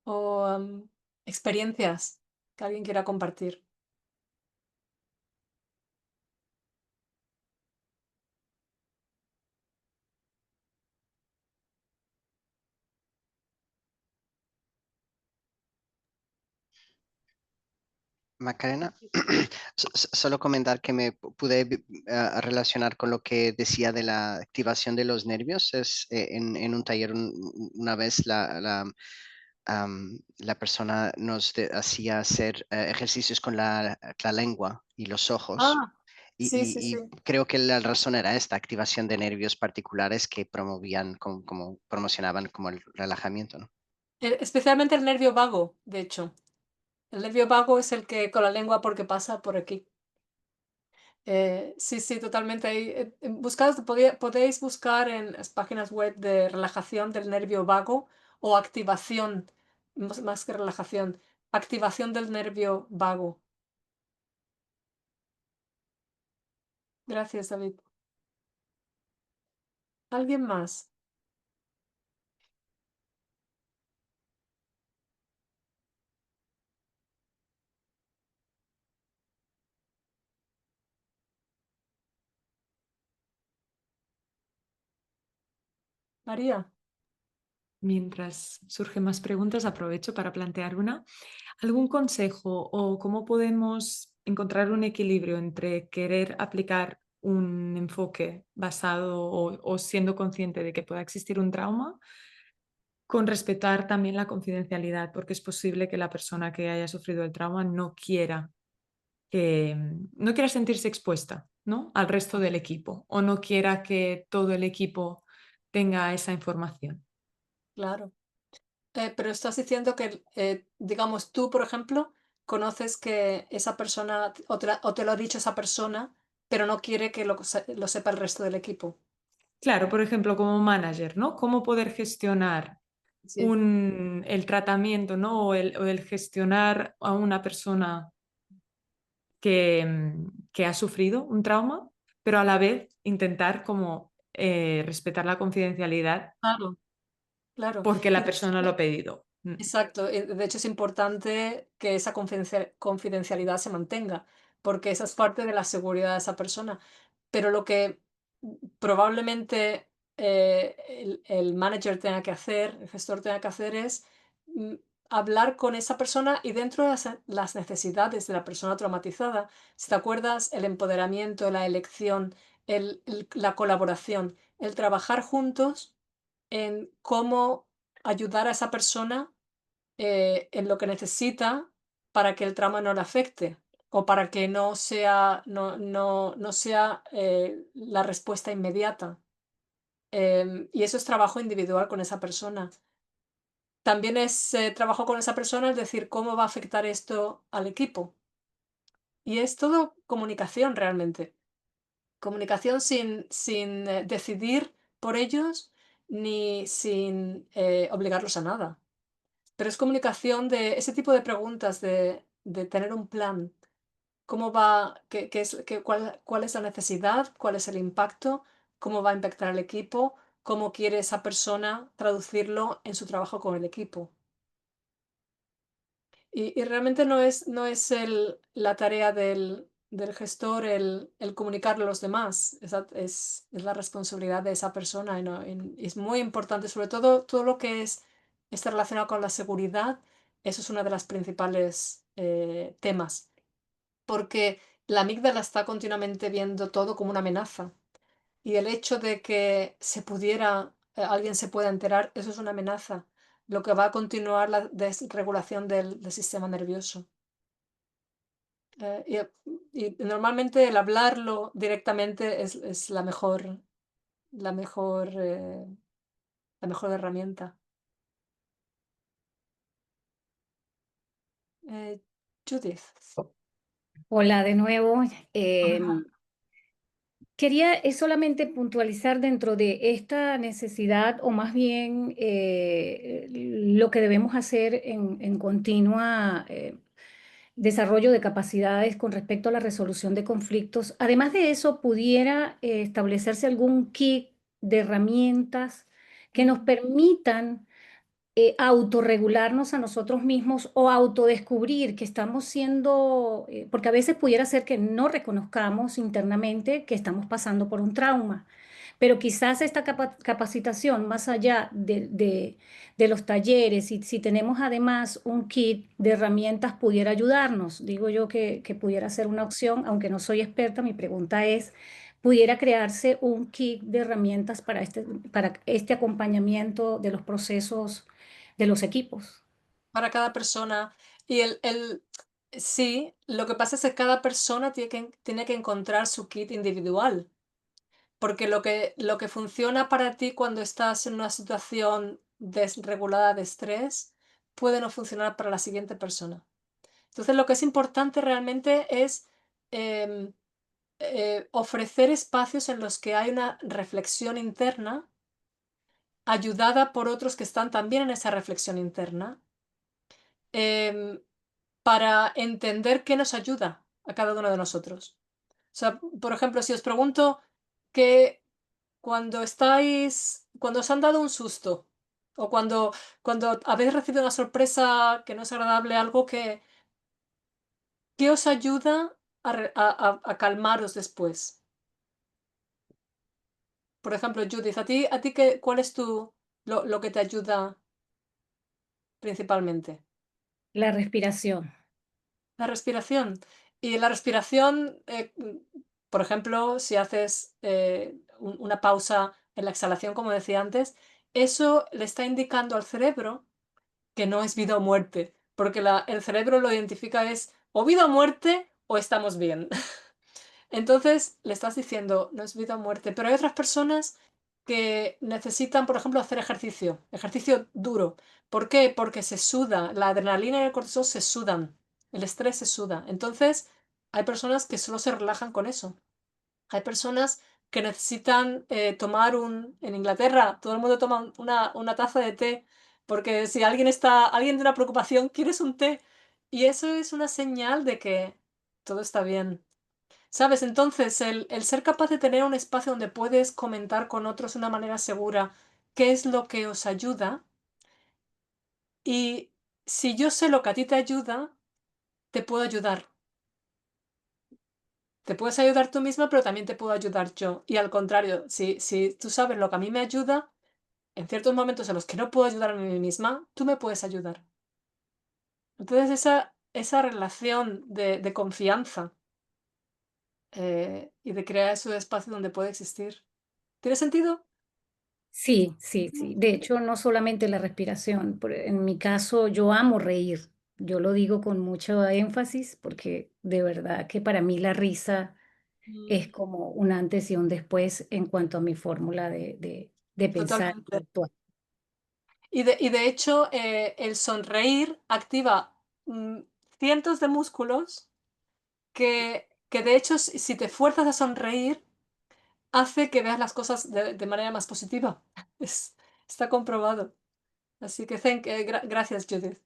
¿O experiencias que alguien quiera compartir? Macarena, solo comentar que me pude relacionar con lo que decía de la activación de los nervios. En un taller una vez la persona hacía hacer ejercicios con la lengua y los ojos. Ah, sí, sí, sí. Y creo que la razón era esta activación de nervios particulares que como promocionaban como el relajamiento, ¿no? Especialmente el nervio vago, de hecho. El nervio vago es el que con la lengua porque pasa por aquí. Sí, sí, totalmente. Podéis buscar en las páginas web de relajación del nervio vago o activación, más que relajación, activación del nervio vago. Gracias, David. ¿Alguien más? María. Mientras surgen más preguntas, aprovecho para plantear una. ¿Algún consejo o cómo podemos encontrar un equilibrio entre querer aplicar un enfoque basado o siendo consciente de que pueda existir un trauma con respetar también la confidencialidad? Porque es posible que la persona que haya sufrido el trauma no quiera sentirse expuesta, ¿no?, al resto del equipo, o no quiera que todo el equipo tenga esa información. Claro. Pero estás diciendo que, digamos, tú, por ejemplo, conoces que esa persona, o te lo ha dicho esa persona, pero no quiere que lo sepa el resto del equipo. Claro, por ejemplo, como manager, ¿no? ¿Cómo poder gestionar Sí, el tratamiento, ¿no? O el gestionar a una persona que ha sufrido un trauma, pero a la vez intentar como respetar la confidencialidad claro, claro. porque Y la de hecho, persona lo ha pedido. exacto. De hecho, es importante que esa confidencialidad se mantenga, porque esa es parte de la seguridad de esa persona. Pero lo que probablemente el manager tenga que hacer, el gestor tenga que hacer es mm, hablar con esa persona y dentro de las necesidades de la persona traumatizada. Si te acuerdas, el empoderamiento, la elección, la colaboración, el trabajar juntos en cómo ayudar a esa persona en lo que necesita para que el trauma no le afecte o para que no sea la respuesta inmediata. Y eso es trabajo individual con esa persona. También es trabajo con esa persona, es decir, cómo va a afectar esto al equipo. Y es todo comunicación realmente. Comunicación sin decidir por ellos ni sin obligarlos a nada. Pero es comunicación de ese tipo de preguntas, de tener un plan. ¿Cómo va? ¿Cuál es la necesidad? ¿Cuál es el impacto? ¿Cómo va a impactar al equipo? cómo quiere esa persona traducirlo en su trabajo con el equipo. Y realmente no es la tarea del gestor el comunicarlo a los demás, es la responsabilidad de esa persona. Y es muy importante, sobre todo lo que está relacionado con la seguridad, eso es una de las principales temas, porque la amígdala está continuamente viendo todo como una amenaza. Y el hecho de que alguien se pueda enterar, eso es una amenaza, lo que va a continuar la desregulación del sistema nervioso. Y normalmente el hablarlo directamente es la mejor, eh, la mejor herramienta. Judith. Hola de nuevo. Quería solamente puntualizar dentro de esta necesidad, o más bien lo que debemos hacer en continua desarrollo de capacidades con respecto a la resolución de conflictos. Además de eso, pudiera establecerse algún kit de herramientas que nos permitan autorregularnos a nosotros mismos o autodescubrir que estamos siendo, porque a veces pudiera ser que no reconozcamos internamente que estamos pasando por un trauma, pero quizás esta capacitación, más allá de los talleres, y si tenemos además un kit de herramientas, pudiera ayudarnos. Digo yo que pudiera ser una opción, aunque no soy experta, mi pregunta es, ¿pudiera crearse un kit de herramientas para este acompañamiento de los procesos de los equipos? Para cada persona. Y sí, lo que pasa es que cada persona tiene que encontrar su kit individual. Porque lo que funciona para ti cuando estás en una situación desregulada de estrés puede no funcionar para la siguiente persona. Entonces, lo que es importante realmente es em, ofrecer espacios en los que hay una reflexión interna, ayudada por otros que están también en esa reflexión interna, em, para entender qué nos ayuda a cada uno de nosotros. O sea, por ejemplo, si os pregunto que cuando os han dado un susto o cuando habéis recibido una sorpresa que no es agradable, algo ¿qué os ayuda a calmaros después? Por ejemplo, Judith, ¿a ti cuál es lo que te ayuda principalmente? La respiración. La respiración. Y la respiración, por ejemplo, si haces una pausa en la exhalación, como decía antes, eso le está indicando al cerebro que no es vida o muerte, porque el cerebro lo identifica es o vida o muerte o estamos bien. Entonces le estás diciendo, no es vida o muerte, pero hay otras personas que necesitan, por ejemplo, hacer ejercicio duro. ¿Por qué? Porque se suda, la adrenalina y el cortisol se sudan, el estrés se suda. Entonces, hay personas que solo se relajan con eso. Hay personas que necesitan en Inglaterra, todo el mundo toma una taza de té, porque si alguien de una preocupación, quieres un té. Y eso es una señal de que todo está bien. ¿Sabes? Entonces, el ser capaz de tener un espacio donde puedes comentar con otros de una manera segura qué es lo que os ayuda, y si yo sé lo que a ti te ayuda, te puedo ayudar. Te puedes ayudar tú misma, pero también te puedo ayudar yo. Y al contrario, si tú sabes lo que a mí me ayuda, en ciertos momentos en los que no puedo ayudarme a mí misma, tú me puedes ayudar. Entonces, esa relación de confianza y de crear ese espacio donde puede existir. ¿Tiene sentido? Sí, sí, sí. De hecho, no solamente la respiración. En mi caso, yo amo reír. Yo lo digo con mucho énfasis porque de verdad que para mí la risa es Mm, como un antes y un después en cuanto a mi fórmula de pensar y de Totalmente. actuar. Y de hecho, el sonreír activa mm, cientos de músculos que de hecho, si te fuerzas a sonreír, hace que veas las cosas de manera más positiva. Está comprobado. Así que gracias, Judith.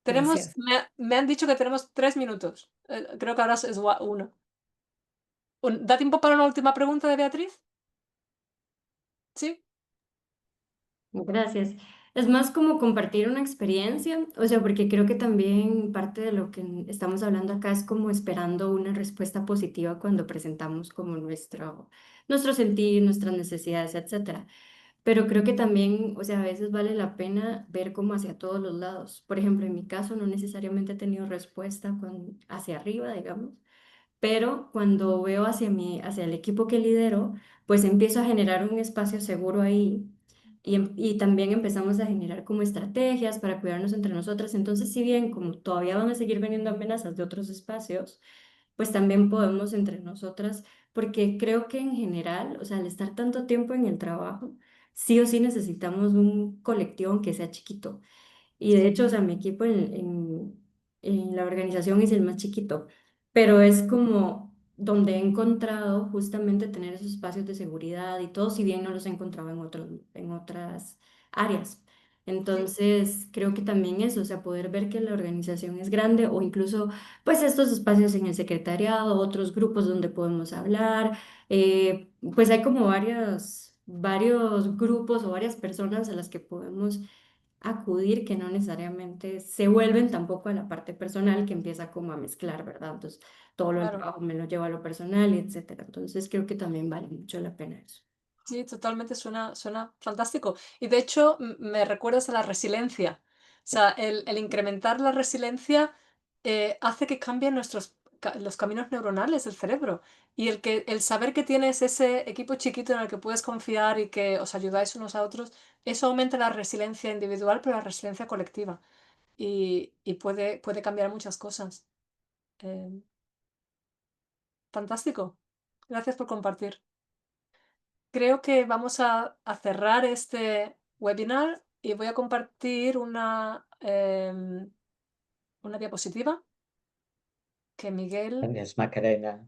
Gracias. Me han dicho que tenemos 3 minutos. Creo que ahora es uno. ¿Da tiempo para una última pregunta de Beatriz? Sí, Gracias. Es más como compartir una experiencia, o sea, porque creo que también parte de lo que estamos hablando acá es como esperando una respuesta positiva cuando presentamos como nuestro sentir, nuestras necesidades, etcétera. Pero creo que también, o sea, a veces vale la pena ver como hacia todos los lados. Por ejemplo, en mi caso no necesariamente he tenido respuesta hacia arriba, digamos, pero cuando veo hacia el equipo que lidero, pues empiezo a generar un espacio seguro ahí y también empezamos a generar como estrategias para cuidarnos entre nosotras. Entonces, si bien como todavía van a seguir viniendo amenazas de otros espacios, pues también podemos entre nosotras, porque creo que en general, o sea, al estar tanto tiempo en el trabajo, sí o sí necesitamos un colectivo aunque sea chiquito. Y de hecho, o sea, mi equipo en la organización es el más chiquito, pero es como donde he encontrado justamente tener esos espacios de seguridad y todo, si bien no los he encontrado en otras áreas. Entonces, creo que también eso, o sea, poder ver que la organización es grande o incluso, pues, estos espacios en el secretariado, otros grupos donde podemos hablar, pues hay como varios grupos o varias personas a las que podemos acudir que no necesariamente se vuelven tampoco a la parte personal que empieza como a mezclar, ¿verdad? Entonces, todo lo del claro. trabajo me lo llevo a lo personal y etcétera. Entonces, creo que también vale mucho la pena eso. Sí, totalmente, suena fantástico. Y de hecho, me recuerdas a la resiliencia. O sea, el incrementar la resiliencia hace que cambien los caminos neuronales del cerebro. Y el saber que tienes ese equipo chiquito en el que puedes confiar y que os ayudáis unos a otros, eso aumenta la resiliencia individual, pero la resiliencia colectiva. Y puede cambiar muchas cosas. Eh, fantástico. Gracias por compartir. Creo que vamos a cerrar este webinar y voy a compartir una diapositiva que Miguel... Gracias, Macarena.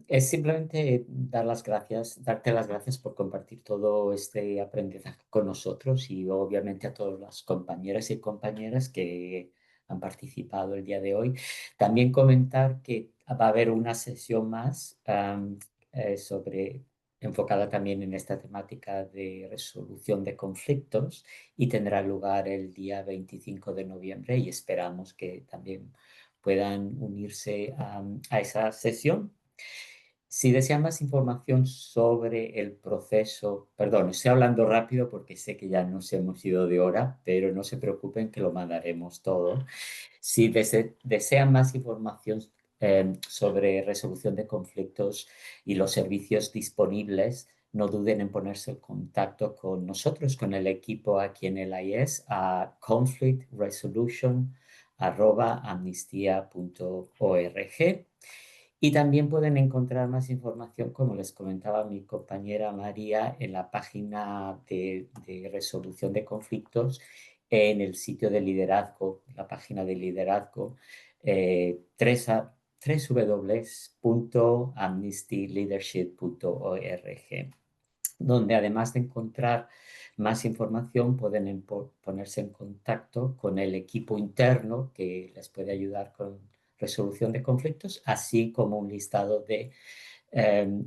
Es simplemente darte las gracias por compartir todo este aprendizaje con nosotros y obviamente a todas las compañeras y compañeras que han participado el día de hoy. También comentar que va a haber una sesión más enfocada también en esta temática de resolución de conflictos y tendrá lugar el día 25 de noviembre y esperamos que también puedan unirse a esa sesión. Si desean más información sobre el proceso, perdón, estoy hablando rápido porque sé que ya nos hemos ido de hora, pero no se preocupen que lo mandaremos todo. Si desean más información sobre resolución de conflictos y los servicios disponibles, no duden en ponerse en contacto con nosotros, con el equipo aquí en el IES, a conflictresolution@amnistia.org. Y también pueden encontrar más información, como les comentaba mi compañera María, en la página de resolución de conflictos, en el sitio de liderazgo, la página de liderazgo, www.amnestyleadership.org, donde además de encontrar más información pueden ponerse en contacto con el equipo interno que les puede ayudar con resolución de conflictos, así como un listado de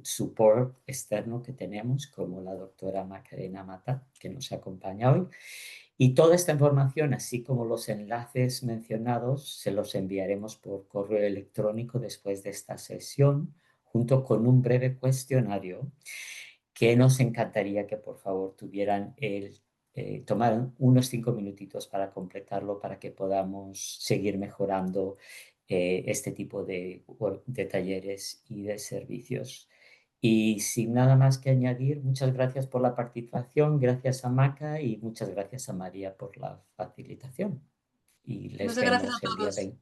support externo que tenemos, como la doctora Macarena Mata, que nos acompaña hoy. Y toda esta información, así como los enlaces mencionados, se los enviaremos por correo electrónico después de esta sesión, junto con un breve cuestionario que nos encantaría que por favor tuvieran tomaran unos 5 minutitos para completarlo para que podamos seguir mejorando este tipo de talleres y de servicios. Y sin nada más que añadir, muchas gracias por la participación, gracias a Maca y muchas gracias a María por la facilitación. Y les Muchas gracias a vemos el día todos. 20.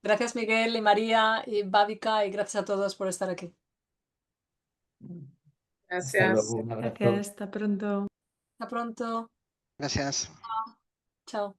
Gracias Miguel y María y Bábica y gracias a todos por estar aquí. Hasta Gracias. luego, un abrazo. Gracias, hasta pronto. Hasta pronto. Gracias. Chao.